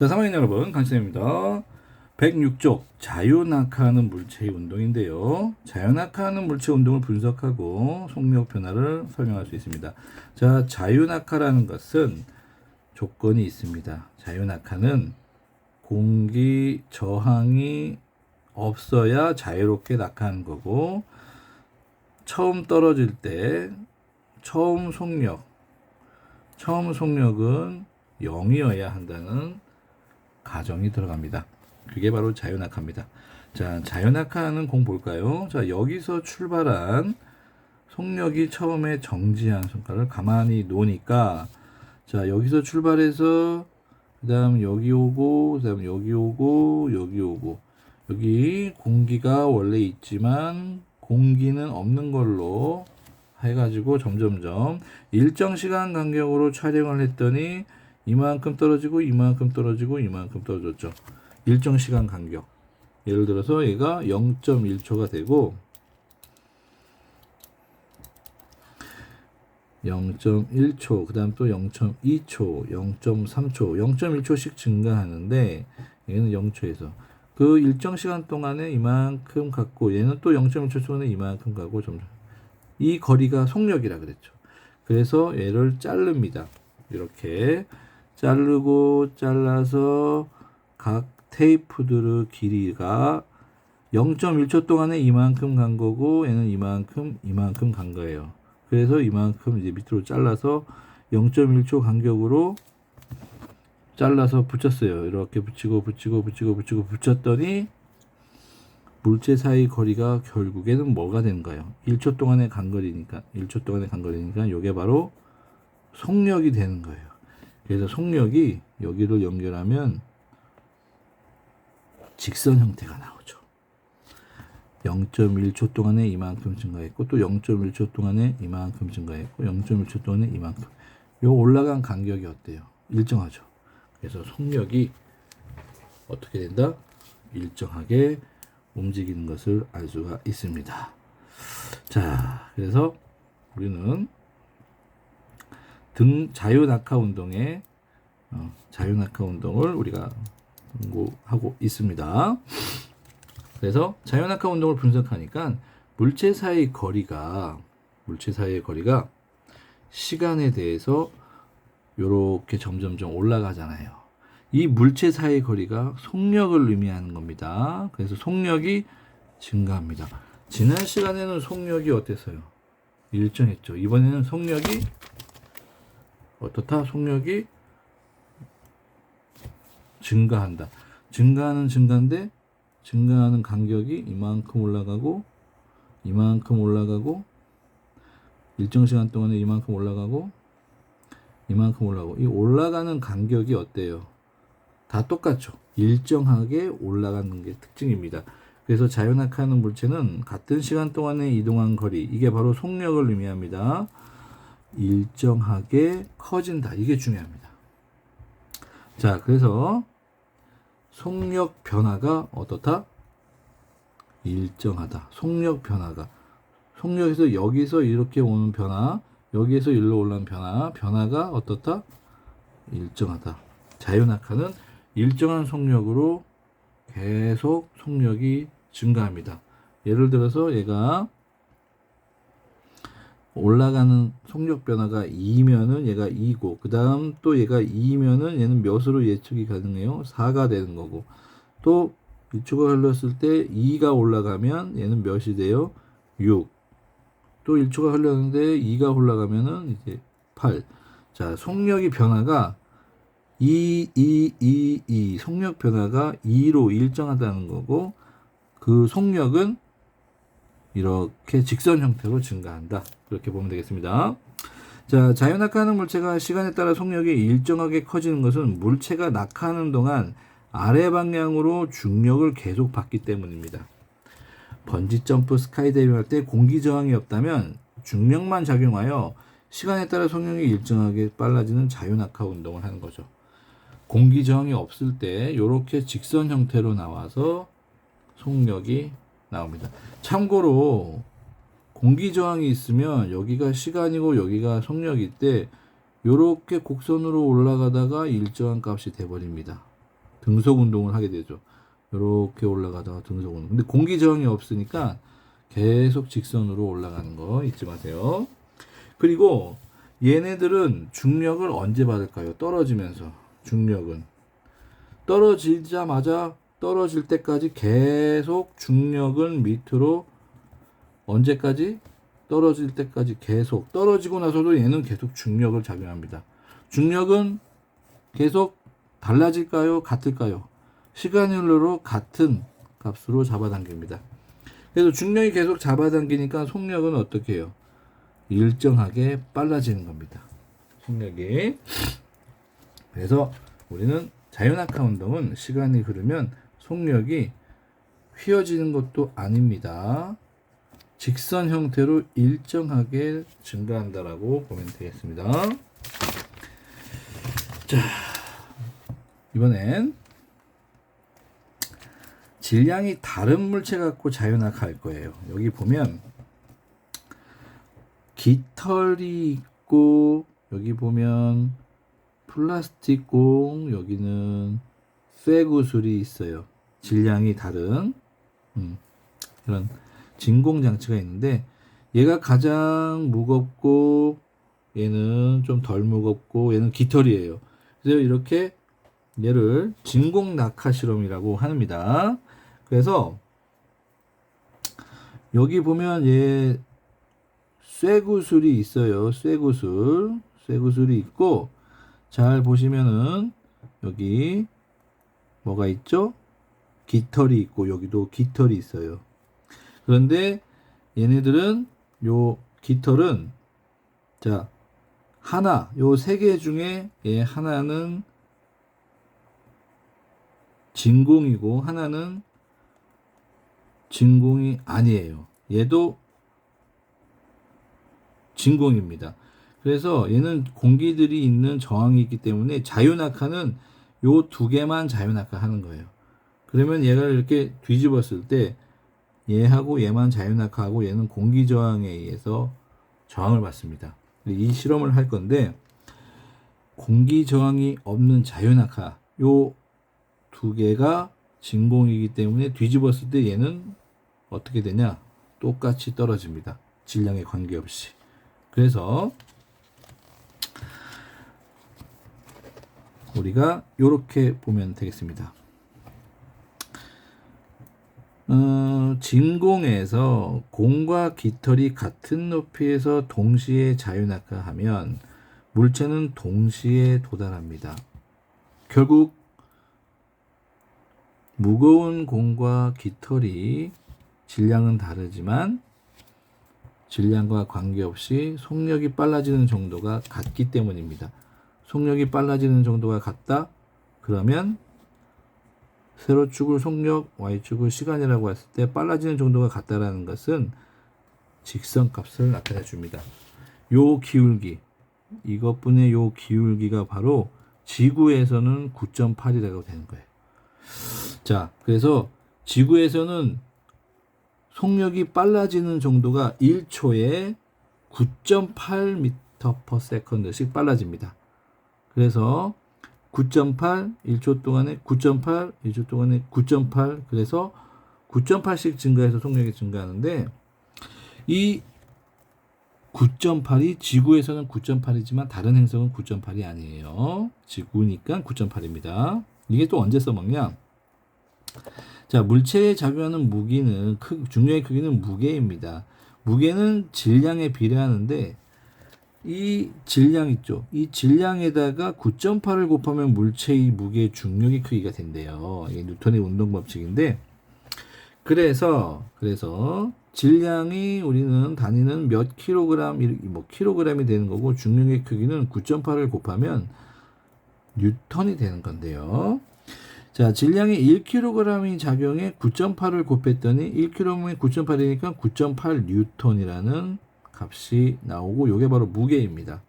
자, 3학년 여러분, 강쌤입니다. 106쪽 자유낙하하는 물체의 운동인데요. 자유낙하하는 물체 운동을 분석하고 속력 변화를 설명할 수 있습니다. 자, 자유낙하라는 것은 조건이 있습니다. 자유낙하는 공기 저항이 없어야 자유롭게 낙하하는 거고, 처음 떨어질 때 처음 속력은 0이어야 한다는 가정이 들어갑니다. 그게 바로 자유낙하입니다. 자, 자유낙하는 공 볼까요? 자, 여기서 출발한 속력이 처음에 정지한 순간을 가만히 놓으니까, 자, 여기서 출발해서 그 다음 여기 오고, 그 다음 여기 오고, 여기 오고, 여기 공기가 원래 있지만 공기는 없는 걸로 해가지고 점점점 일정 시간 간격으로 촬영을 했더니 이만큼 떨어지고 이만큼 떨어지고 이만큼 떨어졌죠. 일정 시간 간격. 예를 들어서 얘가 0.1초가 되고 0.1초, 그 다음 또 0.2초, 0.3초, 0.1초씩 증가하는데 얘는 0초에서 그 일정 시간 동안에 이만큼 갔고 얘는 또 0.1초 동안에 이만큼 가고 점점 이 거리가 속력이라 그랬죠. 그래서 얘를 자릅니다. 이렇게 자르고 잘라서 각 테이프들의 길이가 0.1초 동안에 이만큼 간 거고 얘는 이만큼 간 거예요. 그래서 이만큼 이제 밑으로 잘라서 0.1초 간격으로 잘라서 붙였어요. 이렇게 붙였더니 물체 사이 거리가 결국에는 뭐가 되는가요? 1초 동안의 간거리니까 이게 바로 속력이 되는 거예요. 그래서 속력이 여기를 연결하면 직선 형태가 나오죠. 0.1초 동안에 이만큼 증가했고 또 0.1초 동안에 이만큼 증가했고 0.1초 동안에 이만큼. 요 올라간 간격이 어때요? 일정하죠. 그래서 속력이 어떻게 된다? 일정하게 움직이는 것을 알 수가 있습니다. 자, 그래서 우리는 자유낙하 운동의 자유낙하 운동을 우리가 공부하고 있습니다. 그래서 자유낙하 운동을 분석하니까 물체 사이의 거리가 시간에 대해서 이렇게 점점점 올라가잖아요. 이 물체 사이의 거리가 속력을 의미하는 겁니다. 그래서 속력이 증가합니다. 지난 시간에는 속력이 어땠어요? 일정했죠. 이번에는 속력이 어떻다? 속력이 증가한다. 증가인데 증가하는 간격이 이만큼 올라가고 일정 시간 동안에 이만큼 올라가고 이 올라가는 간격이 어때요? 다 똑같죠. 일정하게 올라가는 게 특징입니다. 그래서 자유낙하하는 물체는 같은 시간 동안에 이동한 거리, 이게 바로 속력을 의미합니다. 일정하게 커진다. 이게 중요합니다. 자, 그래서 속력 변화가 어떻다? 일정하다. 속력에서 여기서 이렇게 오는 변화, 여기에서 일로 올라오는 변화가 어떻다? 일정하다. 자유낙하는 일정한 속력으로 계속 속력이 증가합니다. 예를 들어서 얘가 올라가는 속력 변화가 2면은 얘가 2고 그 다음 또 얘가 2면은 얘는 몇으로 예측이 가능해요? 4가 되는 거고 또 1초가 흘렀을 때 2가 올라가면 얘는 몇이 돼요? 6. 또 1초가 흘렀는데 2가 올라가면은 이제 8. 자, 속력의 변화가 2 속력 변화가 2로 일정하다는 거고 그 속력은 이렇게 직선 형태로 증가한다. 그렇게 보면 되겠습니다. 자, 자유낙하하는 물체가 시간에 따라 속력이 일정하게 커지는 것은 물체가 낙하하는 동안 아래 방향으로 중력을 계속 받기 때문입니다. 번지점프, 스카이다이빙 할 때 공기 저항이 없다면 중력만 작용하여 시간에 따라 속력이 일정하게 빨라지는 자유낙하 운동을 하는 거죠. 공기 저항이 없을 때 이렇게 직선 형태로 나와서 속력이 나옵니다. 참고로 공기 저항이 있으면 여기가 시간이고 여기가 속력일 때 이렇게 곡선으로 올라가다가 일정한 값이 돼버립니다. 등속 운동을 하게 되죠. 이렇게 올라가다가 등속 운동. 근데 공기 저항이 없으니까 계속 직선으로 올라가는 거 잊지 마세요. 그리고 얘네들은 중력을 언제 받을까요? 떨어지면서. 중력은 떨어지자마자 떨어질 때까지 계속 중력은 밑으로 언제까지? 떨어질 때까지 계속. 떨어지고 나서도 얘는 계속 중력을 작용합니다. 중력은 계속 달라질까요? 같을까요? 시간율로 같은 값으로 잡아당깁니다. 그래서 중력이 계속 잡아당기니까 속력은 어떻게 해요? 일정하게 빨라지는 겁니다. 속력이. 그래서 우리는 자유낙하 운동은 시간이 흐르면 속력이 휘어지는 것도 아닙니다. 직선 형태로 일정하게 증가한다라고 보면 되겠습니다. 자, 이번엔 질량이 다른 물체 갖고 자유낙하할 거예요. 여기 보면 깃털이 있고, 여기 보면 플라스틱 공, 여기는 쇠구슬이 있어요. 질량이 다른 그런 진공 장치가 있는데, 얘가 가장 무겁고 얘는 좀 덜 무겁고 얘는 깃털이에요. 그래서 이렇게 얘를 진공 낙하 실험이라고 합니다. 그래서 여기 보면 얘 쇠구슬이 있어요. 쇠구슬이 있고, 잘 보시면은 여기 뭐가 있죠? 깃털이 있고 여기도 깃털이 있어요. 그런데 얘네들은 요 깃털은 자 하나 요 세 개 중에 얘 하나는 진공이고 하나는 진공이 아니에요. 얘도 진공입니다. 그래서 얘는 공기들이 있는 저항이 있기 때문에 자유낙하는 요 두 개만 자유낙하 하는 거예요. 그러면 얘를 이렇게 뒤집었을 때 얘하고 얘만 자유낙하하고 얘는 공기 저항에 의해서 저항을 받습니다. 이 실험을 할 건데 공기 저항이 없는 자유낙하 요 두 개가 진공이기 때문에 뒤집었을 때 얘는 어떻게 되냐? 똑같이 떨어집니다. 질량에 관계없이. 그래서 우리가 이렇게 보면 되겠습니다. 진공에서 공과 깃털이 같은 높이에서 동시에 자유낙하하면 물체는 동시에 도달합니다. 결국 무거운 공과 깃털이 질량은 다르지만 질량과 관계없이 속력이 빨라지는 정도가 같기 때문입니다. 속력이 빨라지는 정도가 같다? 그러면 세로축을 속력, Y축을 시간이라고 했을 때 빨라지는 정도가 같다라는 것은 직선값을 나타내 줍니다. 요 기울기, 이것분의 요 기울기가 바로 지구에서는 9.8이라고 되는 거예요. 자, 그래서 지구에서는 속력이 빨라지는 정도가 1초에 9.8m/s씩 빨라집니다. 그래서 9.8, 1초 동안에 9.8, 1초 동안에 9.8, 그래서 9.8씩 증가해서 속력이 증가하는데, 이 9.8이 지구에서는 9.8이지만 다른 행성은 9.8이 아니에요. 지구니까 9.8입니다. 이게 또 언제 써먹냐? 자, 물체에 작용하는 무게는 중력의 크기는 무게입니다. 무게는 질량에 비례하는데 이 질량 있죠. 이 질량에다가 9.8을 곱하면 물체의 무게의 중력의 크기가 된대요. 이게 뉴턴의 운동 법칙인데, 그래서 질량이 우리는 단위는 몇 킬로그램, 뭐 킬로그램이 되는 거고, 중력의 크기는 9.8을 곱하면 뉴턴이 되는 건데요. 자, 질량이 1kg이 작용해 9.8을 곱했더니 1kg이 9.8이니까 9.8 뉴턴이라는 값이 나오고, 요게 바로 무게입니다.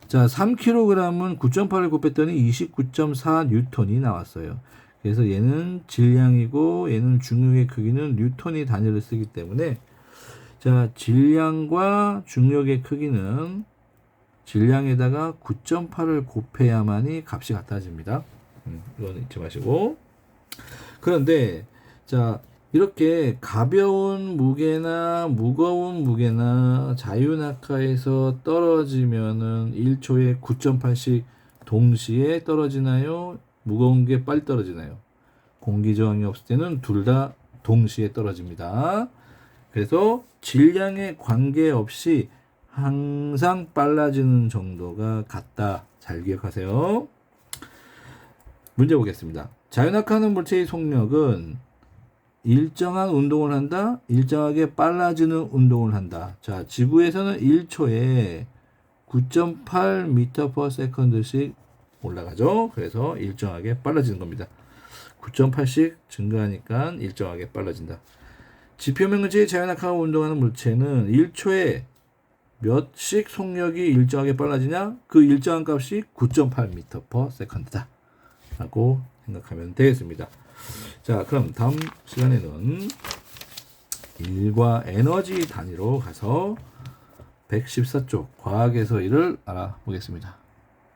자, 3kg은 9.8을 곱했더니 29.4 뉴턴이 나왔어요. 그래서 얘는 질량이고 얘는 중력의 크기는 뉴턴이 단위를 쓰기 때문에, 자, 질량과 중력의 크기는 질량에다가 9.8을 곱해야만이 값이 같아집니다. 이건 잊지 마시고. 그런데 자, 이렇게 가벼운 무게나 무거운 무게나 자유낙하에서 떨어지면은 1초에 9.8씩 동시에 떨어지나요? 무거운 게 빨리 떨어지나요? 공기 저항이 없을 때는 둘 다 동시에 떨어집니다. 그래서 질량에 관계없이 항상 빨라지는 정도가 같다. 잘 기억하세요. 문제 보겠습니다. 자유낙하하는 물체의 속력은 일정한 운동을 한다, 일정하게 빨라지는 운동을 한다. 자, 지구에서는 1초에 9.8m/s씩 올라가죠. 그래서 일정하게 빨라지는 겁니다. 9.8씩 증가하니까 일정하게 빨라진다. 지표면체의 자유낙하가 운동하는 물체는 1초에 몇씩 속력이 일정하게 빨라지냐? 그 일정한 값이 9.8m/s다. 라고 생각하면 되겠습니다. 자, 그럼 다음 시간에는 일과 에너지 단위로 가서 114쪽 과학에서 일을 알아보겠습니다.